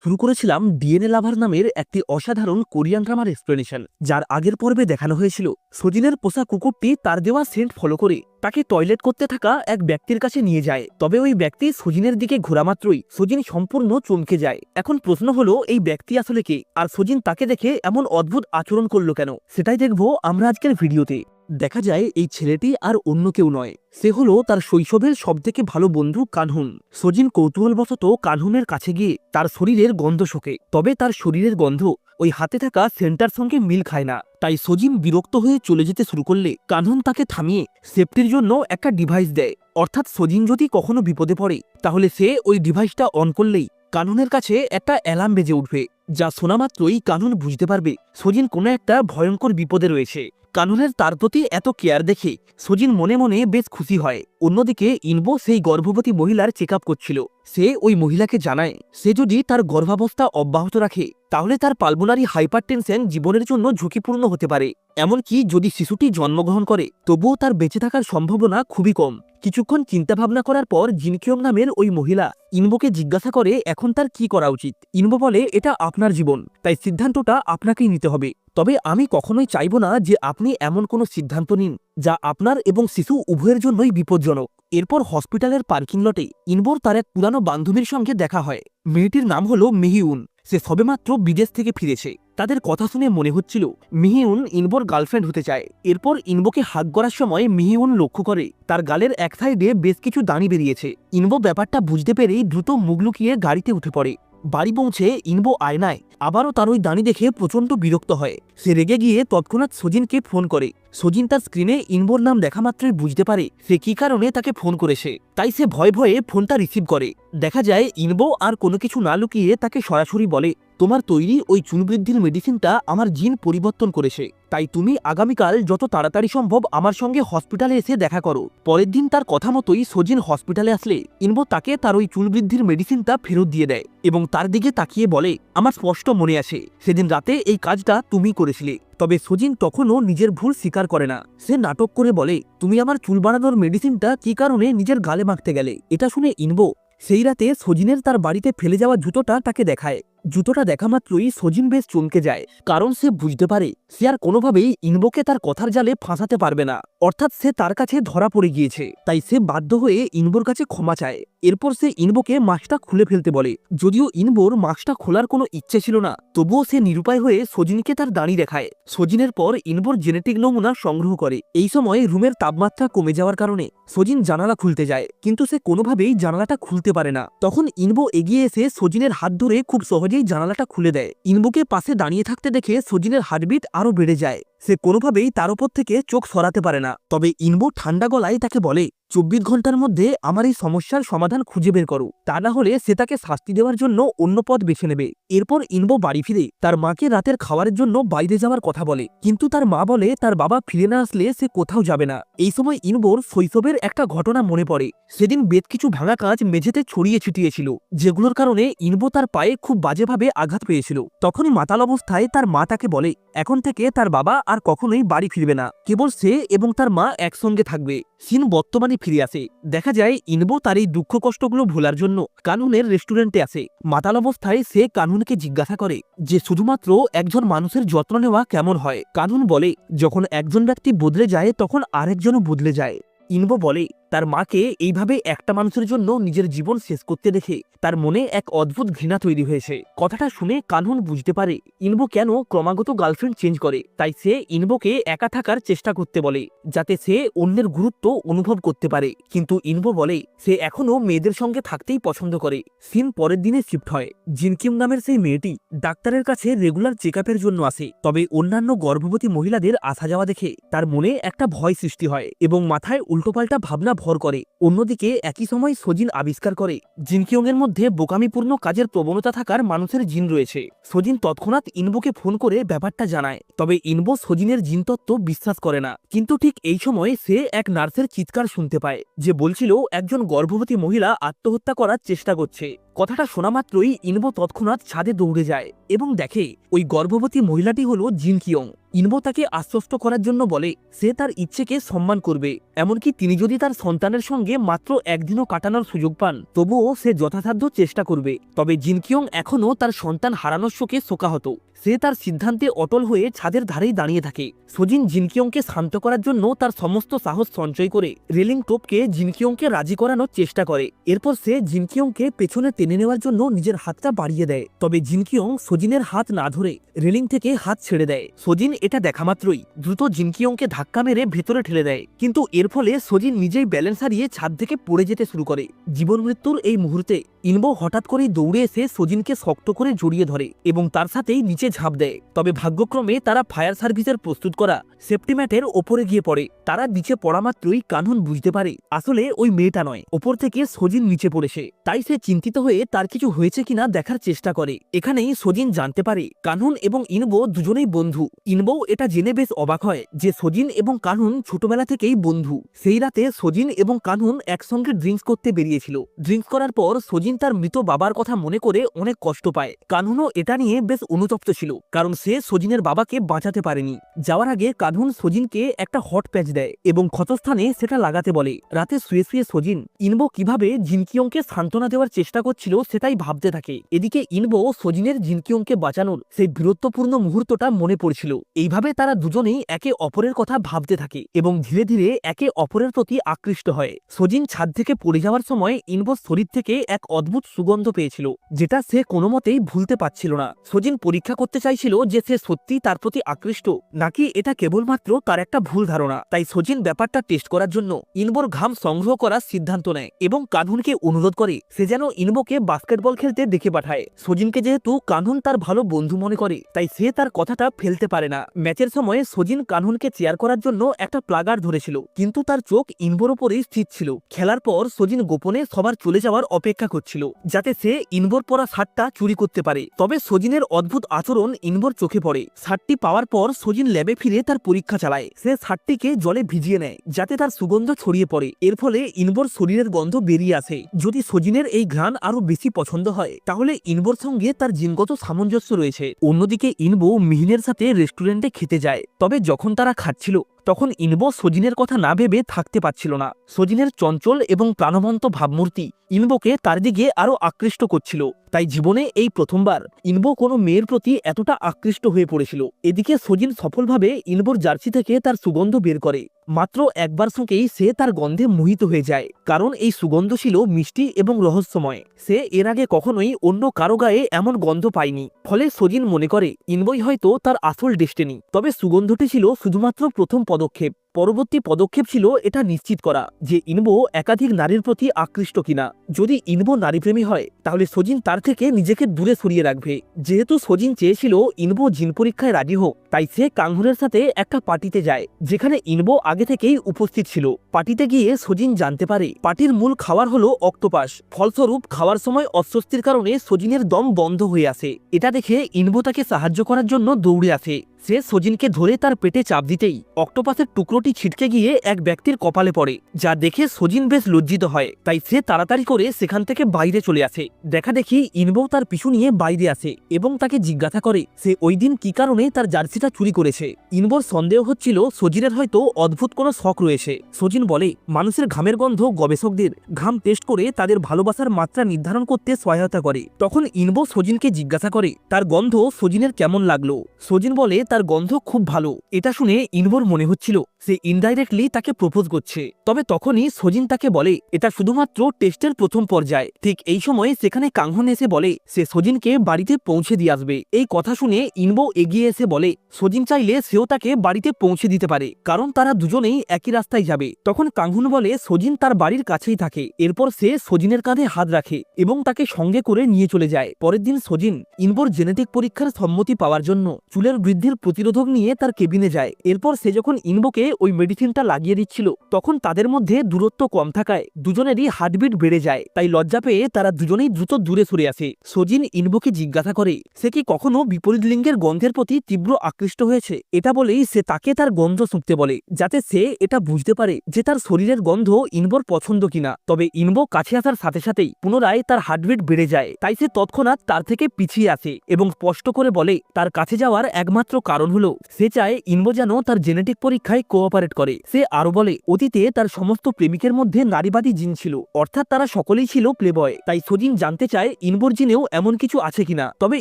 শুরু করেছিলাম ডিএনএ লাভার নামের একটি অসাধারণ কোরিয়ান ড্রামার এক্সপ্লেনেশন, যার আগের পর্বে দেখানো হয়েছিল সজিনের পোষা কুকুরটি তার দেওয়া সেন্ট ফলো করে তাকে টয়লেট করতে থাকা এক ব্যক্তির কাছে নিয়ে যায়। তবে ওই ব্যক্তি সজিনের দিকে ঘোরা মাত্রই সজিন সম্পূর্ণ চমকে যায়। এখন প্রশ্ন হলো, এই ব্যক্তি আসলে কে, আর সজিন তাকে দেখে এমন অদ্ভুত আচরণ করলো কেন? সেটাই দেখবো আমরা আজকের ভিডিওতে। দেখা যায় এই ছেলেটি আর অন্য কেউ নয়, সে হলো তার শৈশবের সবথেকে ভালো বন্ধু কানহুন। সজিন কৌতূহলবশত কানহুনের কাছে গিয়ে তার শরীরের গন্ধ শোকে, তবে তার শরীরের গন্ধ ওই হাতে থাকা সেন্টার সঙ্গে মিল খায় না। তাই সজিন বিরক্ত হয়ে চলে যেতে শুরু করলে কানহুন তাকে থামিয়ে সেফটির জন্য একটা ডিভাইস দেয়। অর্থাৎ সজিন যদি কখনো বিপদে পড়ে তাহলে সে ওই ডিভাইসটা অন করলেই কানহুনের কাছে একটা অ্যালার্ম বেজে উঠবে, যা শোনা মাত্রই কানহুন বুঝতে পারবে সজিন কোনো একটা ভয়ঙ্কর বিপদে রয়েছে। কানহুনের তার প্রতি এত কেয়ার দেখে সজিন মনে মনে বেশ খুশি হয়। অন্যদিকে ইনবো সেই গর্ভবতী মহিলার চেক আপ করছিল। সে ওই মহিলাকে জানায় সে যদি তার গর্ভাবস্থা অব্যাহত রাখে তাহলে তার পালমোনারি হাইপারটেনশন জীবনের জন্য ঝুঁকিপূর্ণ হতে পারে। এমনকি যদি শিশুটি জন্মগ্রহণ করে তবুও তার বেঁচে থাকার সম্ভাবনা খুবই কম। কিছুক্ষণ চিন্তাভাবনা করার পর জিনকিয়ং নামের ওই মহিলা ইনবোকে জিজ্ঞাসা করে এখন তার কি করা উচিত। ইনবো বলে এটা আপনার জীবন, তাই সিদ্ধান্তটা আপনাকেই নিতে হবে। তবে আমি কখনোই চাইব না যে আপনি এমন কোনো সিদ্ধান্ত নিন যা আপনার এবং শিশু উভয়ের জন্যই বিপজ্জনক। এরপর হসপিটালের পার্কিং লটে ইনবোর তার এক পুরানো বান্ধবীর সঙ্গে দেখা হয়। মেয়েটির নাম হলো মিহিউন। সে সবেমাত্র বিদেশ থেকে ফিরেছে। তাদের কথা শুনে মনে হচ্ছিল মিহিউন ইনবোর গার্লফ্রেন্ড হতে চায়। এরপর ইনবোকে হাগ করার সময় মিহিউন লক্ষ্য করে তার গালের এক সাইডে বেশ কিছু দাড়ি বেরিয়েছে। ইনবো ব্যাপারটা বুঝতে পেরেই দ্রুত মুখ লুকিয়ে গাড়িতে উঠে পড়ে। বাড়ি পৌঁছে ইনবো আয়নায় আবারও তার ওই দাড়ি দেখে প্রচণ্ড বিরক্ত হয়। সে রেগে গিয়ে তৎক্ষণাৎ সজিনকে ফোন করে। সজিন তার স্ক্রিনে ইনবোর নাম দেখা মাত্রই বুঝতে পারে সে কি কারণে তাকে ফোন করেছে, তাই সে ভয়ে ভয়ে ফোনটা রিসিভ করে। দেখা যায় ইনবো আর কোনো কিছু না লুকিয়ে তাকে সরাসরি বলে, তোমার তৈরি ওই চুল বৃদ্ধির মেডিসিনটা আমার জিন পরিবর্তন করেছে, তাই তুমি আগামীকাল যত তাড়াতাড়ি সম্ভব আমার সঙ্গে হসপিটালে এসে দেখা করো। পরের দিন তার কথা মতোই সজিন হসপিটালে আসলে ইনবো তাকে তার ওই চুল বৃদ্ধির মেডিসিনটা ফেরত দিয়ে দেয় এবং তার দিকে তাকিয়ে বলে, আমার স্পষ্ট মনে আছে সেদিন রাতে এই কাজটা তুমি করেছিলে। তবে সজিন তখনও নিজের ভুল স্বীকার করে না। সে নাটক করে বলে, তুমি আমার চুল বানানোর মেডিসিনটা কি কারণে নিজের গালে মাখতে গেলে? এটা শুনে ইনবো সেই রাতে সজিনের তার বাড়িতে ফেলে যাওয়া জুতোটা তাকে দেখায়। জুতোটা দেখা মাত্রই সজিন বেশ চমকে যায়, কারণ সে বুঝতে পারে সে আর কোনোভাবেই ইনবোকে তার কথার জালে ফাঁসাতে পারবে না। অর্থাৎ সে তার কাছে ধরা পড়ে গিয়েছে, তাই সে বাধ্য হয়ে ইনবোর কাছে ক্ষমা চায়। এরপর সে ইনবোকে মাস্কটা খুলে ফেলতে বলে। যদিও ইনবোর মাস্কটা খোলার কোনো ইচ্ছে ছিল না, তবুও সে নিরুপায় হয়ে সজিনকে তার দাড়ি দেখায়। সজিনের পর ইনবোর জেনেটিক নমুনা সংগ্রহ করে। এই সময় রুমের তাপমাত্রা কমে যাওয়ার কারণে সজিন জানালা খুলতে যায়, কিন্তু সে কোনোভাবেই জানালাটা খুলতে পারে না। তখন ইনবো এগিয়ে এসে সজিনের হাত ধরে খুব সহজেই জানালাটা খুলে দেয়। ইনবোকে পাশে দাঁড়িয়ে থাকতে দেখে সজিনের হার্টবিট আরো বেড়ে যায়। সে কোনোভাবেই তার উপর থেকে চোখ সরাতে পারে না। তবে ইনবো ঠান্ডা গলায় তাকে বলে, 24 ঘন্টার মধ্যে আমার এই সমস্যার সমাধান খুঁজে বের করো, তা না হলে সে তাকে শাস্তি দেওয়ার জন্য অন্য পথ বেছে নেবে। এরপর ইনবো বাড়ি ফিরে তার মাকে রাতের খাবারের জন্য বাইরে যাওয়ার কথা বলে, কিন্তু তার মা বলে তার বাবা ফিরে না আসলে সে কোথাও যাবে না। এই সময় ইনবোর শৈশবের একটা ঘটনা মনে পড়ে। সেদিন বেশ কিছু ভাঙা কাঁচ মেঝেতে ছড়িয়ে ছিটিয়েছিল, যেগুলোর কারণে ইনবো তার পায়ে খুব বাজেভাবে আঘাত পেয়েছিল। তখনই মাতাল অবস্থায় তার মা তাকে বলে এখন থেকে তার বাবা আর কখনোই বাড়ি ফিরবে না, কেবল সে এবং তার মা একসঙ্গে থাকবে। সিন বর্তমানে ফিরে আসে। দেখা যায় ইনবো তার এই দুঃখ কষ্টগুলো ভোলার জন্য কানুনের রেস্টুরেন্টে আসে। মাতাল অবস্থায় সে কানুনকে জিজ্ঞাসা করে যে শুধুমাত্র একজন মানুষের যত্ন নেওয়া কেমন হয়। কানুন বলে যখন একজন ব্যক্তি বদলে যায় তখন আরেকজনও বদলে যায়। ইনবো বলে তার মাকে এইভাবে একটা মানুষের জন্য নিজের জীবন শেষ করতে দেখে তার মনে এক অদ্ভুত ঘৃণা তৈরি হয়েছে। কথাটা শুনে কানহুন বুঝতে পারে ইনবো কেন ক্রমাগত গার্লফ্রেন্ড চেঞ্জ করে, তাই সে ইনবোকে একা থাকার চেষ্টা করতে বলে যাতে সে অন্যের গুরুত্ব অনুভব করতে পারে। কিন্তু ইনবো বলে সে এখনো মেয়েদের সঙ্গে থাকতেই পছন্দ করে। সিন পরের দিনে শিফট হয়। জিনকিম নামের সেই মেয়েটি ডাক্তারের কাছে রেগুলার চেক আপের জন্য আসে। তবে অন্যান্য গর্ভবতী মহিলাদের আসা যাওয়া দেখে তার মনে একটা ভয় সৃষ্টি হয় এবং মাথায় উল্টোপাল্টা ভাবনা ভর করে। অন্যদিকে একই সময় সজিন আবিষ্কার করে জিনকিয়ং এর মধ্যে বোকামিপূর্ণ কাজের প্রবণতা থাকার মানুষের জিন রয়েছে। সজিন তৎক্ষণাৎ ইনবোকে ফোন করে ব্যাপারটা জানায়। তবে ইনবো সজিনের জিন তত্ত্ব বিশ্বাস করে না। কিন্তু ঠিক এই সময় সে এক নার্সের চিৎকার শুনতে পায়, যে বলছিল একজন গর্ভবতী মহিলা আত্মহত্যা করার চেষ্টা করছে। কথাটা শোনা মাত্রই ইনবো তৎক্ষণাৎ ছাদে দৌড়ে যায় এবং দেখে ওই গর্ভবতী মহিলাটি হলো জিনকিয়ং। ইনবো তাকে আশ্বস্ত করার জন্য বলে সে তার ইচ্ছেকে সম্মান করবে, এমনকি তিনি যদি তার সন্তানের সঙ্গে মাত্র একদিনও কাটানোর সুযোগ পান তবুও সে যথাসাধ্য চেষ্টা করবে। তবে জিনকিয়ং এখনও তার সন্তান হারানোর শোকে শোকাহত। সে তার সিদ্ধান্তে অটল হয়ে ছাদের ধারেই দাঁড়িয়ে থাকে। সোজিন জিনকিয়ংকে শান্ত করার জন্য তার সমস্ত সাহস সঞ্চয় করে রেলিং টোপকে জিনকিয়ংকে রাজি করানোর চেষ্টা করে। এরপর সে জিনকিয়ংকে পেছনে টেনে নেওয়ার জন্য নিজের হাতটা বাড়িয়ে দেয়। তবে জিনকিয়ং সোজিনের হাত না ধরে রেলিং থেকে হাত ছেড়ে দেয়। সোজিন এটা দেখা মাত্রই দ্রুত জিনকিয়ংকে ধাক্কা মেরে ভেতরে ঠেলে দেয়, কিন্তু এর ফলে সোজিন নিজেই ব্যালেন্স হারিয়ে ছাদ থেকে পড়ে যেতে শুরু করে। জীবন মৃত্যুর এই মুহূর্তে ইনবো হঠাৎ করেই দৌড়ে এসে সোজিনকে শক্ত করে জড়িয়ে ধরে এবং তার সাথেই নিচে ঝাঁপ দেয়। তবে ভাগ্যক্রমে তারা ফায়ার সার্ভিসের প্রস্তুত করা সেফটি ম্যাটের ওপরে গিয়ে পড়ে। তারা নিচে পড়া মাত্রই কানহুন বুঝতে পারে আসলে ওই মেয়েটা নয়, ওপর থেকে সোজিন নিচে পড়েছে। তাই সে চিন্তিত হয়ে তার কিছু হয়েছে কিনা দেখার চেষ্টা করে। এখানেই সোজিন জানতে পারে কানহুন এবং ইনবো দুজনেই বন্ধু। ইনবো এটা জেনে বেশ অবাক হয় যে সোজিন এবং কানহুন ছোটবেলা থেকেই বন্ধু। সেই রাতে সোজিন এবং কানহুন একসঙ্গে ড্রিঙ্কস করতে বেরিয়েছিল। ড্রিঙ্কস করার পর সোজিন তার মৃত বাবার কথা মনে করে অনেক কষ্ট পায়। কানহুনও এটা নিয়ে বেশ অনুতপ্ত ছিল, কারণ সে সোজিনের বাবাকে বাঁচাতে পারেনি। যাওয়ার আগে কানহুন সোজিনকে একটা হট প্যাচ দেয় এবং ক্ষতস্থানে সেটা লাগাতে বলে। রাতে শুয়ে শুয়ে সোজিন ইনবো কিভাবে জিনকিয়ংকে সান্ত্বনা দেওয়ার চেষ্টা করছিল সেটাই ভাবতে থাকে। এদিকে ইনবো সোজিনের জিনকিয়ংকে বাঁচানোর সেই বীরত্বপূর্ণ মুহূর্তটা মনে পড়ছিল। এইভাবে তারা দুজনেই একে অপরের কথা ভাবতে থাকে এবং ধীরে ধীরে একে অপরের প্রতি আকৃষ্ট হয়। সোজিন ছাদ থেকে পড়ে যাওয়ার সময় ইনবোর শরীর থেকে এক অদ্ভুত সুগন্ধ পেয়েছিল, যেটা সে কোনো মতেই ভুলতে পারছিল না। সোজিন পরীক্ষা করতে চাইছিল যে সে সত্যি তার প্রতি আকৃষ্ট নাকি এটা কেবলমাত্র তার একটা ভুল ধারণা। তাই সোজিন ব্যাপারটা টেস্ট করার জন্য ইনবোর ঘাম সংগ্রহ করার সিদ্ধান্ত নেয় এবং কানহুনকে অনুরোধ করে সে যেন ইনবোকে বাস্কেটবল খেলতে দেখে পাঠায়। সোজিনকে যেহেতু কানহুন তার ভালো বন্ধু মনে করে তাই সে তার কথাটা ফেলতে পারে না। ম্যাচের সময় সোজিন কানহুনকে চেয়ার করার জন্য একটা প্লাগার ধরেছিল, কিন্তু তার চোখ ইনবোর উপরেই স্থির ছিল। খেলার পর সোজিন গোপনে সবার চলে যাওয়ার অপেক্ষা করছিল যাতে সে ইনবোর পরা শার্টটা চুরি করতে পারে। তবে সোজিনের অদ্ভুত আচরণ ইনবোর চোখে পড়ে। শার্টটি পাওয়ার পর সোজিন ল্যাবে ফিরে তার পরীক্ষা চালায়। সে শার্টটিকে জলে ভিজিয়ে নেয় যাতে তার সুগন্ধ ছড়িয়ে পড়ে। এর ফলে ইনবোর শরীরের গন্ধ বেরিয়ে আসে। যদি সোজিনের এই ঘ্রাণ আরো বেশি পছন্দ হয় তাহলে ইনবোর সঙ্গে তার জিনগত সামঞ্জস্য রয়েছে। অন্যদিকে ইনবো মিহিনের সাথে রেস্টুরেন্টে খেতে যায়। তবে যখন তারা খাচ্ছিল তখন ইনবো সোজিনের কথা না ভেবে থাকতে পারছিল না। সোজিনের চঞ্চল এবং প্রাণবন্ত ভাবমূর্তি ইনবোকে তার দিকে আরো আকৃষ্ট করছিল। তাই জীবনে এই প্রথমবার ইনবো কোনো মেয়ের প্রতি এতটা আকৃষ্ট হয়ে পড়েছিল। এদিকে সোজিন সফলভাবে ইনবোর জার্সি থেকে তার সুগন্ধ বের করে। মাত্র একবার সঙ্গেই সে তার গন্ধে মোহিত হয়ে যায়, কারণ এই সুগন্ধ ছিল মিষ্টি এবং রহস্যময়। সে এর আগে কখনোই অন্য কারো গায়ে এমন গন্ধ পায়নি। ফলে সোজিন মনে করে ইনবোই হয়তো তার আসল ডেস্টিনি। তবে সুগন্ধটি ছিল শুধুমাত্র প্রথম পদক্ষেপ। পরবর্তী পদক্ষেপ ছিল এটা নিশ্চিত করা যে ইনবো একাধিক নারীর প্রতি আকৃষ্ট কিনা। যদি ইনবো নারীপ্রেমী হয় তাহলে সোজিন তার থেকে নিজেকে দূরে সরিয়ে রাখবে। যেহেতু সোজিন চেয়েছিল ইনবো জিন পরীক্ষায় রাজি হোক, তাই সে কাংহুনের সাথে একটা পার্টিতে যায় যেখানে ইনবো আগে থেকেই উপস্থিত ছিল। পার্টিতে গিয়ে সোজিন জানতে পারে পার্টির মূল খাবার হলো অক্টোপাস। ফলস্বরূপ খাওয়ার সময় অস্বস্তির কারণে সোজিনের দম বন্ধ হয়ে আসে। এটা দেখে ইনবো তাকে সাহায্য করার জন্য দৌড়ে আসে। সে সোজিনকে ধরে তার পেটে চাপ দিতেই অক্টোপাসের টুকরোটি ছিটকে গিয়ে এক ব্যক্তির কপালে পড়ে, যা দেখে সোজিন বেশ লজ্জিত হয়। তাই সে তাড়াতাড়ি করে সেখান থেকে বাইরে চলে আসে। দেখা দেখি ইনবো তার পিছু নিয়ে বাইরে আসে এবং তাকে জিজ্ঞাসা করে সে ওই দিন কি কারণে তার জার্সিটা চুরি করেছে। ইনবোর সন্দেহ হচ্ছিল সোজিনের হয়তো অদ্ভুত কোনো শখ রয়েছে। সোজিন বলে মানুষের ঘামের গন্ধ গবেষকদের ঘাম টেস্ট করে তাদের ভালোবাসার মাত্রা নির্ধারণ করতে সহায়তা করে। তখন ইনবো সোজিনকে জিজ্ঞাসা করে তার গন্ধ সোজিনের কেমন লাগলো। সোজিন বলে তার গন্ধ খুব ভালো। এটা শুনে ইনবোর মনে হচ্ছিল সে ইনডাইরেক্টলি তাকে প্রপোজ করছে। তবে তখনই সোজিন তাকে বলে এটা শুধুমাত্র টেস্টের প্রথম পর্যায়। ঠিক এই সময় সেখানে কাংহুন এসে বলে সে সোজিনকে বাড়িতে পৌঁছে দিয়ে আসবে। এই কথা শুনে ইনবো এগিয়ে এসে বলে সোজিন চাইলে সেও তাকে বাড়িতে পৌঁছে দিতে পারে, কারণ তারা দুজনেই একই রাস্তায় যাবে। তখন কাংহুন বলে সোজিন তার বাড়ির কাছেই থাকে। এরপর সে সোজিনের কাঁধে হাত রাখে এবং তাকে সঙ্গে করে নিয়ে চলে যায়। পরের দিন সোজিন ইনবোর জেনেটিক পরীক্ষার সম্মতি পাওয়ার জন্য চুলের বৃদ্ধির প্রতিরোধক নিয়ে তার কেবিনে যায়। এরপর সে যখন ইনবোকে ওই মেডিসিনটা লাগিয়ে দিচ্ছিল তখন তাদের মধ্যে দূরত্ব কম থাকায় দুজনেরই হার্টবিট বেড়ে যায়। তাই লজ্জা পেয়ে তারা দুজনেই দ্রুত দূরে সরে আসে। সজিন ইনবোকে জিজ্ঞাসা করে সে কি কখনো বিপরীত লিঙ্গের গন্ধের প্রতি তীব্র আকৃষ্ট হয়েছে। এটা বলেই সে তাকে তার গন্ধ শুঁকতে বলে যাতে সে এটা বুঝতে পারে যে তার শরীরের গন্ধ ইনবোর পছন্দ কিনা। তবে ইনবো কাছে আসার সাথে সাথেই পুনরায় তার হার্টবিট বেড়ে যায়। তাই সে তৎক্ষণাৎ তার থেকে পিছিয়ে আসে এবং স্পষ্ট করে বলে তার কাছে যাওয়ার একমাত্র কারণ হলো সে চায় ইনবো যেন তার জেনেটিক পরীক্ষায় কোঅপারেট করে। সে আরো বলে অতীতে তার সমস্ত প্রেমিকের মধ্যে নারীবাদী জিন ছিল, অর্থাৎ তারা সকলেই ছিল প্লেবয়। তাই সজিন জানতে চায় ইনবোর জিনেও এমন কিছু আছে কিনা। তবে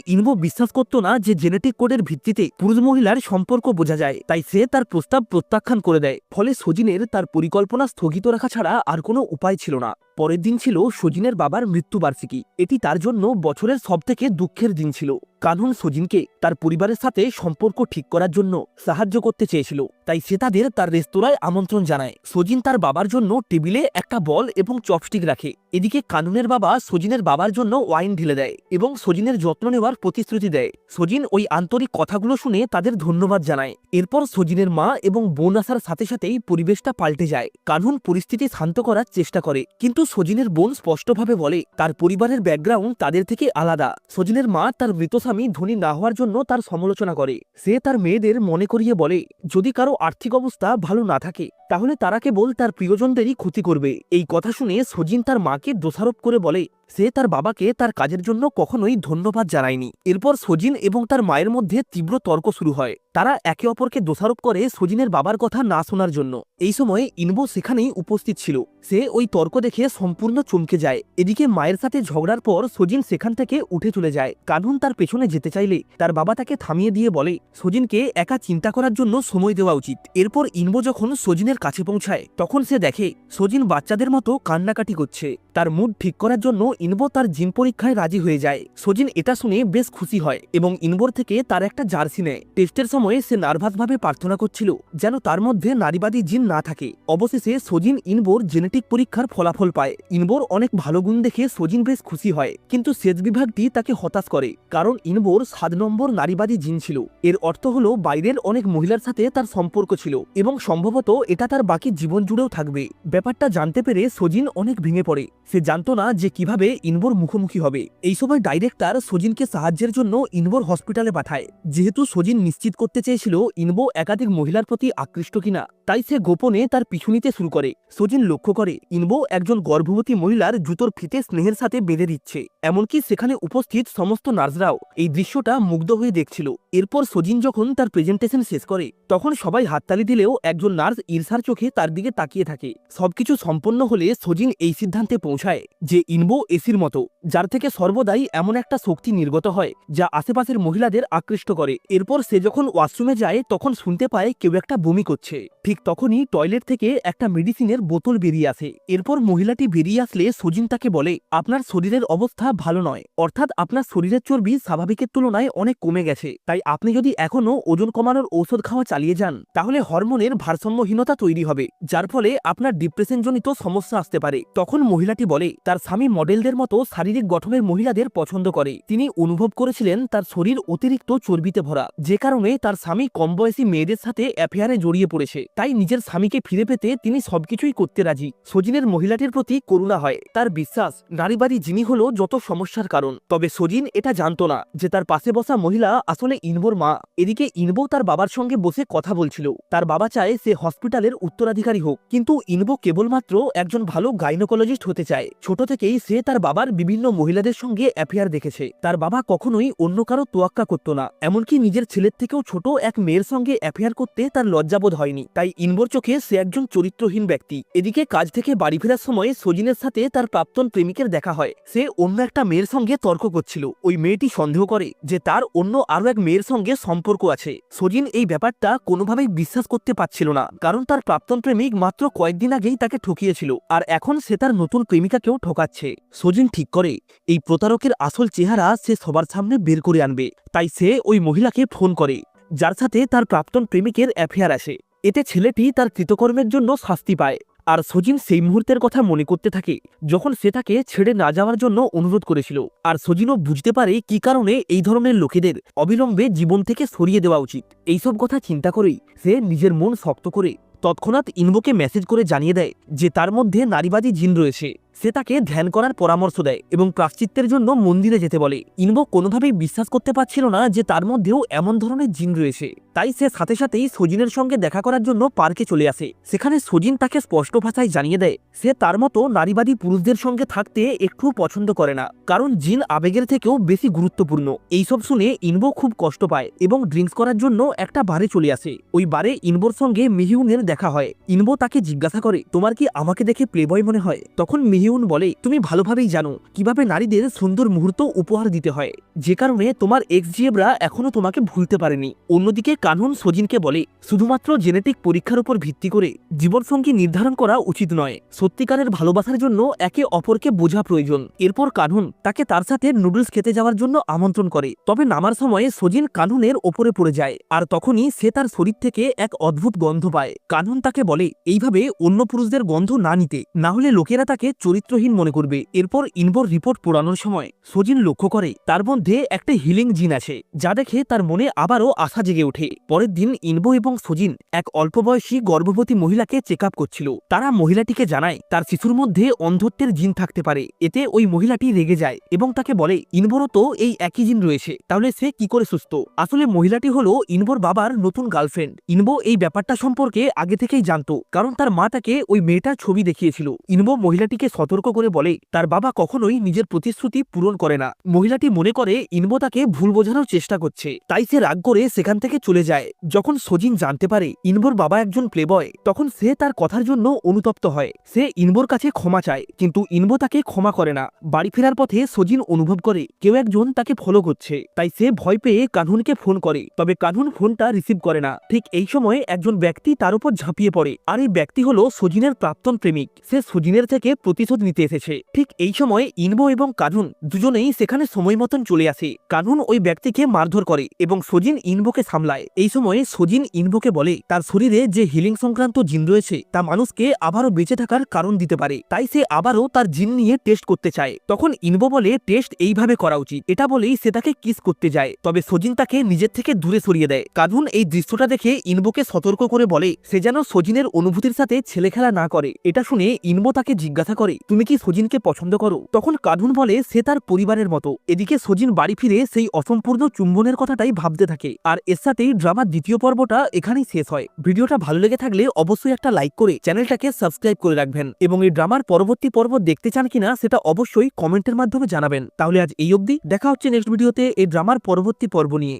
ইনবো বিশ্বাস করত না যে জেনেটিক কোডের ভিত্তিতে পুরুষ মহিলার সম্পর্ক বোঝা যায়। তাই সে তার প্রস্তাব প্রত্যাখ্যান করে দেয়। ফলে সজিনের তার পরিকল্পনা স্থগিত রাখা ছাড়া আর কোনো উপায় ছিল না। পরের দিন ছিল সজিনের বাবার মৃত্যুবার্ষিকী। এটি তার জন্য বছরের সবথেকে দুঃখের দিন ছিল। কানহুন সজিনকে তার পরিবারের সাথে সম্পর্ক ঠিক করার জন্য সাহায্য করতে চেয়েছিল, তাই সে তাদের তার রেস্তোরাঁয় আমন্ত্রণ জানায়। সজিন তার বাবার জন্য টেবিলে একটা বল এবং চপস্টিক রাখে। এদিকে কানহুনের বাবা সজিনের বাবার জন্য ওয়াইন ঢেলে দেয় এবং সজিনের যত্ন নেওয়ার প্রতিশ্রুতি দেয়। সজিন ওই আন্তরিক কথাগুলো শুনে তাদের ধন্যবাদ জানায়। এরপর সজিনের মা এবং বোন আসার সাথে সাথেই পরিবেশটা পাল্টে যায়। কানহুন পরিস্থিতি শান্ত করার চেষ্টা করে, কিন্তু সজিনের বোন স্পষ্টভাবে বলে তার পরিবারের ব্যাকগ্রাউন্ড তাদের থেকে আলাদা। সজিনের মা তার মৃত স্বামী ধনী না হওয়ার জন্য তার সমালোচনা করে। সে তার মেয়েদের মনে করিয়ে বলে যদি কারো আর্থিক অবস্থা ভালো না থাকে তাহলে তারা কেবল তার প্রিয়জনদেরই ক্ষতি করবে। এই কথা শুনে সজিন তার মাকে দোষারোপ করে বলে সে তার বাবাকে তার কাজের জন্য কখনোই ধন্যবাদ জানায়নি। এরপর সজিন এবং তার মায়ের মধ্যে তীব্র তর্ক শুরু হয়। তারা একে অপরকে দোষারোপ করে সজিনের বাবার কথা না শোনার জন্য। এই সময় ইনবো সেখানেই উপস্থিত ছিল। সে ওই তর্ক দেখে সম্পূর্ণ চমকে যায়। এদিকে মায়ের সাথে ঝগড়ার পর সজিন সেখান থেকে উঠে চলে যায়। কানহুন তার পেছনে যেতে চাইলে তার বাবা তাকে থামিয়ে দিয়ে বলে সজিনকে একা চিন্তা করার জন্য সময় দেওয়া উচিত। এরপর ইনবো যখন সজিনের কাছে পৌঁছায় তখন সে দেখে সজিন বাচ্চাদের মতো কান্নাকাটি করছে। তার মুড ঠিক করার জন্য ইনবো তার জিন পরীক্ষায় রাজি হয়ে যায়। সজিন এটা শুনে বেশ খুশি হয় এবং ইনবোর থেকে তার একটা জার্সি নেয়। টেস্টের সময় সে নার্ভাসভাবে প্রার্থনা করছিল যেন তার মধ্যে নারীবাদী জিন না থাকে। অবশেষে সজিন ইনবোর জেনেটিক পরীক্ষার ফলাফল পায়। ইনবোর অনেক ভালো গুণ দেখে সজিন বেশ খুশি হয়, কিন্তু শেষ বিভাগটি তাকে হতাশ করে, কারণ ইনবোর 7 নম্বর নারীবাদী জিন ছিল। এর অর্থ হলো বাইরের অনেক মহিলার সাথে তার সম্পর্ক ছিল এবং সম্ভবত এটা তার বাকি জীবন জুড়েও থাকবে। ব্যাপারটা জানতে পেরে সজিন অনেক ভেঙে পড়ে। সে জানতো না যে কিভাবে ইনবোর মুখোমুখি হবে। এই সময় ডাইরেক্টর সজিনকে সাহায্যের জন্য ইনবোর হসপিটালে পাঠায়। যেহেতু সজিন নিশ্চিত করতে চেয়েছিল ইনবো একাধিক মহিলার প্রতি আকৃষ্ট কিনা, তাই সে গোপনে তার পিছু নিতে শুরু করে। সজিন লক্ষ্য করে ইনবো একজন গর্ভবতী মহিলার জুতোর ফিতে স্নেহের সাথে বেঁধে দিচ্ছে। এমনকি সেখানে উপস্থিত সমস্ত নার্সরাও এই দৃশ্যটা মুগ্ধ হয়ে দেখছিল। এরপর সজিন যখন তার প্রেজেন্টেশন শেষ করে তখন সবাই হাততালি দিলেও একজন নার্স ঈর্ষার চোখে তার দিকে তাকিয়ে থাকে। সবকিছু সম্পন্ন হলে সজিন এই সিদ্ধান্তে পৌঁছায় যে ইনবো এসির মতো, যার থেকে সর্বদাই এমন একটা শক্তি নির্গত হয় যা আশেপাশের মহিলাদের আকৃষ্ট করে। এরপর সে যখন ওয়াশরুমে যায় তখন শুনতে পায় কেউ একটা বমি করছে। ঠিক তখনই টয়লেট থেকে একটা মেডিসিনের বোতল বেরিয়ে আসে। এরপর মহিলাটি বেরিয়ে আসলে সজিন তাকে বলে আপনার শরীরের অবস্থা ভালো নয়, অর্থাৎ আপনার শরীরের চর্বি স্বাভাবিকের তুলনায় অনেক কমে গেছে। তাই আপনি যদি এখনো ওজন কমানোর ঔষধ খাওয়া চালিয়ে যান তাহলে হরমোনের ভারসাম্যহীনতা তৈরি হবে, যার ফলে আপনার ডিপ্রেশনজনিত সমস্যা আসতে পারে। তখন মহিলাটি বলে তার স্বামী মডেলদের মতো শারীরিক গঠনের মহিলাদের পছন্দ করে। তিনি অনুভব করেছিলেন তার শরীর অতিরিক্ত চর্বিতে ভরা, যে কারণে তার স্বামী কম বয়সী মেয়েদের সাথে অ্যাফেয়ারে জড়িয়ে পড়েছে। তাই নিজের স্বামীকে ফিরে পেতে তিনি সবকিছুই করতে রাজি। সজিনের মহিলাটির প্রতি করুণা হয়। তার বিশ্বাস নারীবাদী জিনি হলো যত সমস্যার কারণ। তবে সজিন এটা জানতো না যে তার পাশে বসা মহিলা আসলে ইনবোর মা। এদিকে ইনবো তার বাবার সঙ্গে বসে কথা বলছিল। তার বাবা চায় সে হসপিটালের উত্তরাধিকারী হোক, কিন্তু ইনবো কেবলমাত্র একজন ভালো গাইনোকোলজিস্ট হতে চায়। ছোট থেকেই সে তার বাবার বিভিন্ন মহিলাদের সঙ্গে অ্যাফেয়ার দেখেছে। তার বাবা কখনোই অন্য কারো তোয়াক্কা করত না, এমনকি নিজের ছেলের থেকেও ছোট এক মেয়ের সঙ্গে অ্যাফেয়ার করতে তার লজ্জাবোধ হয়নি। তাই ইনবোর চোখে সে একজন চরিত্রহীন ব্যক্তি। এদিকে কাজ থেকে বাড়ি ফেরার সময় সজিনের সাথে তার প্রাক্তন প্রেমিকের দেখা হয়। সে অন্য একটা মেয়ের সঙ্গে তর্ক করছিল। ওই মেয়েটি সন্দেহ করে যে তার অন্য আরো এক মেয়ের সঙ্গে সম্পর্ক আছে। সজিন এই ব্যাপারটা কোনোভাবেই বিশ্বাস করতে পারছিল না, কারণ তার প্রাক্তন প্রেমিক মাত্র কয়েকদিন আগেই তাকে ঠকিয়েছিল, আর এখন সে তার নতুন প্রেমিকাকেও ঠকাচ্ছে। সজিন ঠিক করে এই প্রতারকের আসল চেহারা সে সবার সামনে বের করে আনবে। তাই সে ওই মহিলাকে ফোন করে যার সাথে তার প্রাক্তন প্রেমিকের অ্যাফেয়ার আসে। এতে ছেলেটি তার কৃতকর্মের জন্য শাস্তি পায়। আর সজিন সেই মুহূর্তের কথা মনে করতে থাকে যখন সে তাকে ছেড়ে না যাওয়ার জন্য অনুরোধ করেছিল। আর সজিনও বুঝতে পারে কি কারণে এই ধরনের লোকেদের অবিলম্বে জীবন থেকে সরিয়ে দেওয়া উচিত। এইসব কথা চিন্তা করেই সে নিজের মন শক্ত করে তৎক্ষণাৎ ইনভোকে মেসেজ করে জানিয়ে দেয় যে তার মধ্যে নারীবাদী জিন রয়েছে। সে তাকে ধ্যান করার পরামর্শ দেয় এবং প্রায়শ্চিত্তের জন্য মন্দিরে যেতে বলে। ইনভো কোনোভাবেই বিশ্বাস করতে পারছিল না যে তার মধ্যেও এমন ধরনের জিন রয়েছে। তাই সে সাথে সাথেই সজিনের সঙ্গে দেখা করার জন্য পার্কে চলে আসে। সেখানে সজিন তাকে স্পষ্ট ভাষায় জানিয়ে দেয় সে তার মতো নারীবাদী পুরুষদের সঙ্গে থাকতে একটু পছন্দ করে না, কারণ জিন আবেগের থেকেও বেশি গুরুত্বপূর্ণ। এইসব শুনে ইনভো খুব কষ্ট পায় এবং ড্রিঙ্কস করার জন্য একটা বারে চলে আসে। ওই বারে ইনভোর সঙ্গে মিহিউনের দেখা হয়। ইনভো তাকে জিজ্ঞাসা করে, তোমার কি আমাকে দেখে প্লেবয় মনে হয়? তখন মিহিউন বলে, তুমি ভালোভাবেই জানো কিভাবে নারীদের সুন্দর মুহূর্ত উপহার দিতে হয়, যে কারণে তোমার এক্স-জিএবরা এখনো তোমাকে ভুলতে পারেনি। অন্যদিকে কানহুন সজিনকে বলে, শুধুমাত্র জেনেটিক পরীক্ষার উপর ভিত্তি করে জীবনসঙ্গী নির্ধারণ করা উচিত নয়। সত্যিকারের ভালোবাসার জন্য একে অপরকে বোঝা প্রয়োজন। এরপর কানহুন তাকে তার সাথে নুডলস খেতে যাওয়ার জন্য আমন্ত্রণ করে। তবে নামার সময় সজিন কানহুনের ওপরে পড়ে যায়, আর তখনই সে তার শরীর থেকে এক অদ্ভুত গন্ধ পায়। কানহুন তাকে বলে এইভাবে অন্য পুরুষদের গন্ধ না নিতে, না হলে লোকেরা তাকে চরিত্রহীন মনে করবে। এরপর ইনভোর রিপোর্ট পোড়ানোর সময় সজিন লক্ষ্য করে তার মধ্যে একটা হিলিং জিন আছে, যা দেখে তার মনে আবারও আশা জেগে ওঠে। পরের দিন ইনভো এবং সজিন এক অল্প বয়সী গর্ভবতী মহিলাকে চেক আপ করছিল। তারা মহিলাটিকে জানায় তার শিশুর মধ্যে অন্ধত্বের জিন থাকতে পারে। এতে ওই মহিলাটি রেগে যায় এবং তাকে বলে ইনভোরও তো এই একই জিন রয়েছে, তাহলে সে কি করে সুস্থ? আসলে মহিলাটি হলো ইনভোর বাবার নতুন গার্লফ্রেন্ড। ইনভো এই ব্যাপারটা সম্পর্কে আগে থেকেই জানতো, কারণ তার মা তাকে ওই মেয়েটার ছবি দেখিয়েছিল। ইনভো মহিলাটিকে সতর্ক করে বলে তার বাবা কখনোই নিজের প্রতিশ্রুতি পূরণ করে না। মহিলাটি মনে করে ইনভো তাকে ভুল বোঝানোর চেষ্টা করছে, তাই সে রাগ করে সেখান থেকে চলে যায়। যখন সজিন জানতে পারে ইনভোর বাবা একজন প্লেবয়, তখন সে তার কথার জন্য অনুতপ্ত হয়। সে ইনভোর কাছে ক্ষমা চায়, কিন্তু ইনভো তাকে ক্ষমা করে না। বাড়ি ফেরার পথে সজিন অনুভব করে কেউ একজন তাকে ফলো করছে, তাই সে ভয় পেয়ে কানহুনকে ফোন করে। তবে কানহুন ফোনটা রিসিভ করে না। ঠিক এই সময় একজন ব্যক্তি তার উপর ঝাঁপিয়ে পড়ে, আর এই ব্যক্তি হলো সজিনের প্রাক্তন প্রেমিক। সে সজিনের থেকে প্রতিশোধ নিতে এসেছে। ঠিক এই সময় ইনভো এবং কানহুন দুজনেই সেখানে সময় মতন চলে আসে। কানহুন ওই ব্যক্তিকে মারধর করে এবং সজিন ইনভোকে সামলায়। এই সময়ে সজিন ইনভোকে বলে তার শরীরে যে হিলিং সংক্রান্ত জিন রয়েছে তা মানুষকে আবারও বেঁচে থাকার কারণ দিতে পারে, তাই সে আবারও তার জিন নিয়ে টেস্ট করতে চায়। তখন ইনভো বলে টেস্ট এইভাবে করা উচিত। এটা বলেই সে তাকে কিস করতে যায়, তবে সজিন তাকে নিজের থেকে দূরে সরিয়ে দেয়। কানহুন এই দৃশ্যটা দেখে ইনভোকে সতর্ক করে বলে সে যেন সজিনের অনুভূতির সাথে ছেলে খেলা না করে। এটা শুনে ইনভো তাকে জিজ্ঞাসা করে, তুমি কি সজিনকে পছন্দ করো? তখন কানহুন বলে সে তার পরিবারের মতো। এদিকে সজিন বাড়ি ফিরে সেই অসম্পূর্ণ চুম্বনের কথাটাই ভাবতে থাকে। আর এর সাথেই ড্রামার দ্বিতীয় পর্বটা এখানেই শেষ হয়। ভিডিওটা ভালো লেগে থাকলে অবশ্যই একটা লাইক করে চ্যানেলটাকে সাবস্ক্রাইব করে রাখবেন, এবং এই ড্রামার পরবর্তী পর্ব দেখতে চান কিনা সেটা অবশ্যই কমেন্টের মাধ্যমে জানাবেন। তাহলে আজ এই অবধি, দেখা হচ্ছে নেক্সট ভিডিওতে এই ড্রামার পরবর্তী পর্ব নিয়ে।